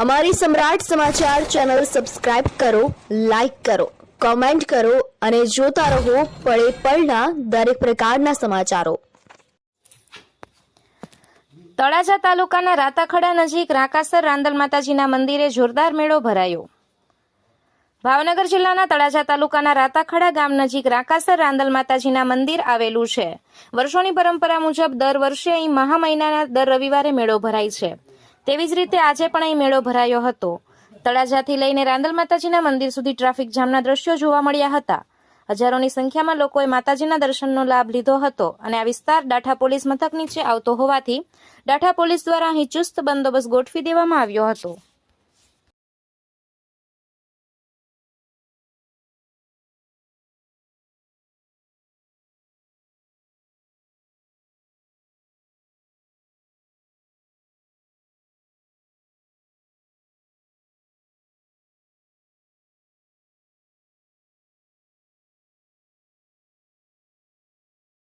અમારી સમ્રાટ સમાચાર ચેનલ સબસ્ક્રાઇબ કરો, લાઈક કરો, કોમેન્ટ કરો અને જોતા રહો પળે પળના દરેક પ્રકારના સમાચારો। તળાજા તાલુકાના રાતાખડા નજીક રાકાસર રાંદલ માતાજીના મંદિરે જોરદાર મેળો ભરાયો। ભાવનગર જિલ્લાના તળાજા તાલુકાના રાતાખડા ગામ નજીક રાકાસર રાંદલ માતાજીના મંદિર આવેલું છે। વર્ષોની પરંપરા મુજબ દર વર્ષે અહીં મહા મહિનાના દર રવિવારે મેળો ભરાય છે। તેવી જ રીતે આજે પણ અહીં મેળો ભરાયો હતો। તળાજાથી લઈને રાંદલ માતાજીના મંદિર સુધી ટ્રાફિક જામના દ્રશ્યો જોવા મળ્યા હતા। હજારોની સંખ્યામાં લોકોએ માતાજીના દર્શનનો લાભ લીધો હતો અને આ વિસ્તાર ડાઠા પોલીસ મથક નીચે આવતો હોવાથી ડાઠા પોલીસ દ્વારા અહીં ચુસ્ત બંદોબસ્ત ગોઠવી દેવામાં આવ્યો હતો।